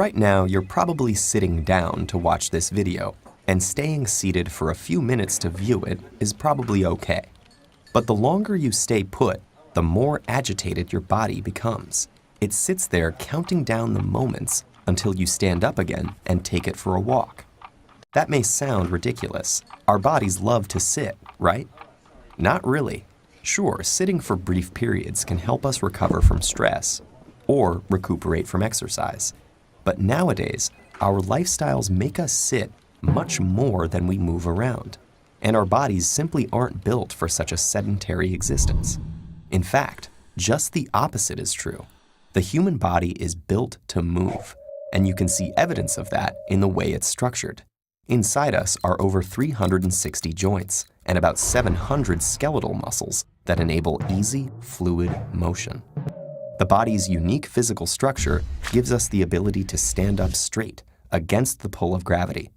Right now, you're probably sitting down to watch this video, and staying seated for a few minutes to view it is probably okay. But the longer you stay put, the more agitated your body becomes. It sits there counting down the moments until you stand up again and take it for a walk. That may sound ridiculous. Our bodies love to sit, right? Not really. Sure, sitting for brief periods can help us recover from stress or recuperate from exercise. But nowadays, our lifestyles make us sit much more than we move around, and our bodies simply aren't built for such a sedentary existence. In fact, just the opposite is true. The human body is built to move, and you can see evidence of that in the way it's structured. Inside us are over 360 joints and about 700 skeletal muscles that enable easy, fluid motion. The body's unique physical structure gives us the ability to stand up straight against the pull of gravity.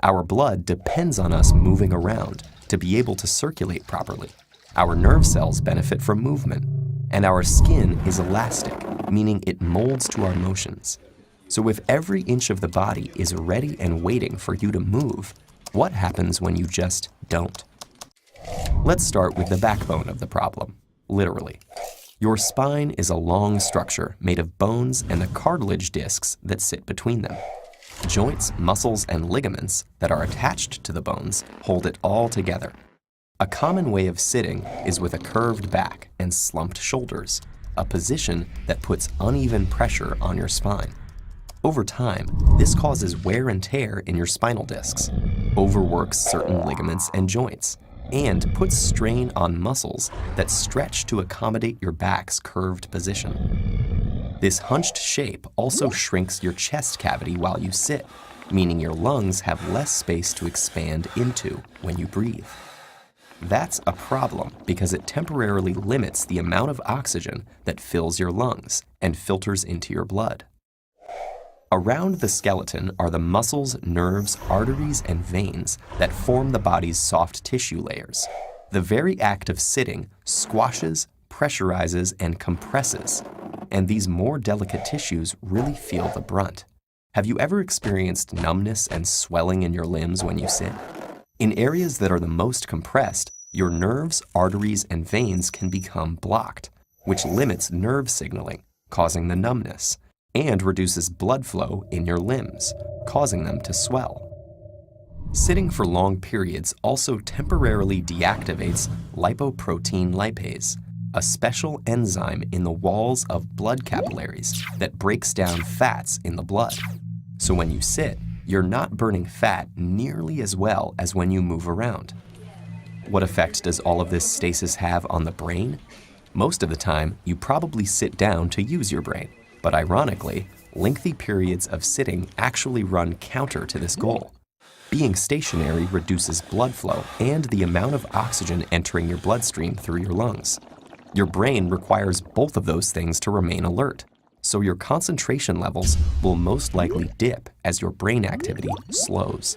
Our blood depends on us moving around to be able to circulate properly. Our nerve cells benefit from movement, and our skin is elastic, meaning it molds to our motions. So if every inch of the body is ready and waiting for you to move, what happens when you just don't? Let's start with the backbone of the problem, literally. Your spine is a long structure made of bones and the cartilage discs that sit between them. Joints, muscles, and ligaments that are attached to the bones hold it all together. A common way of sitting is with a curved back and slumped shoulders, a position that puts uneven pressure on your spine. Over time, this causes wear and tear in your spinal discs, overworks certain ligaments and joints, and puts strain on muscles that stretch to accommodate your back's curved position. This hunched shape also shrinks your chest cavity while you sit, meaning your lungs have less space to expand into when you breathe. That's a problem because it temporarily limits the amount of oxygen that fills your lungs and filters into your blood. Around the skeleton are the muscles, nerves, arteries, and veins that form the body's soft tissue layers. The very act of sitting squashes, pressurizes, and compresses, and these more delicate tissues really feel the brunt. Have you ever experienced numbness and swelling in your limbs when you sit? In areas that are the most compressed, your nerves, arteries, and veins can become blocked, which limits nerve signaling, causing the numbness, and reduces blood flow in your limbs, causing them to swell. Sitting for long periods also temporarily deactivates lipoprotein lipase, a special enzyme in the walls of blood capillaries that breaks down fats in the blood. So when you sit, you're not burning fat nearly as well as when you move around. What effect does all of this stasis have on the brain? Most of the time, you probably sit down to use your brain. But ironically, lengthy periods of sitting actually run counter to this goal. Being stationary reduces blood flow and the amount of oxygen entering your bloodstream through your lungs. Your brain requires both of those things to remain alert, so your concentration levels will most likely dip as your brain activity slows.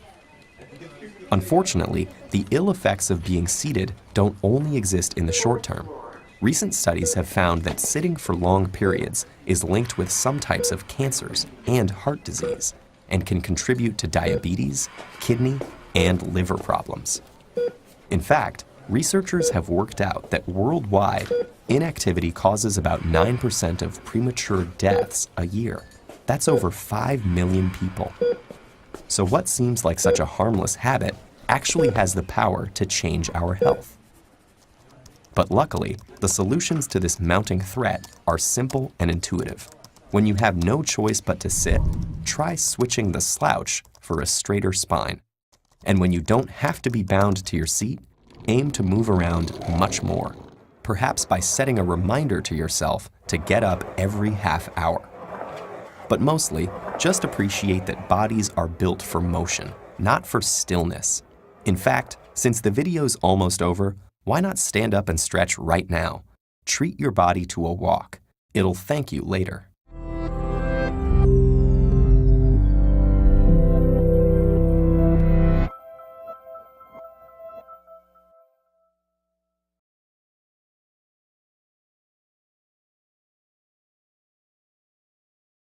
Unfortunately, the ill effects of being seated don't only exist in the short term. Recent studies have found that sitting for long periods is linked with some types of cancers and heart disease, and can contribute to diabetes, kidney, and liver problems. In fact, researchers have worked out that worldwide, inactivity causes about 9% of premature deaths a year. That's over 5 million people. So what seems like such a harmless habit actually has the power to change our health. But luckily, the solutions to this mounting threat are simple and intuitive. When you have no choice but to sit, try switching the slouch for a straighter spine. And when you don't have to be bound to your seat, aim to move around much more, perhaps by setting a reminder to yourself to get up every half hour. But mostly, just appreciate that bodies are built for motion, not for stillness. In fact, since the video's almost over, why not stand up and stretch right now? Treat your body to a walk. It'll thank you later.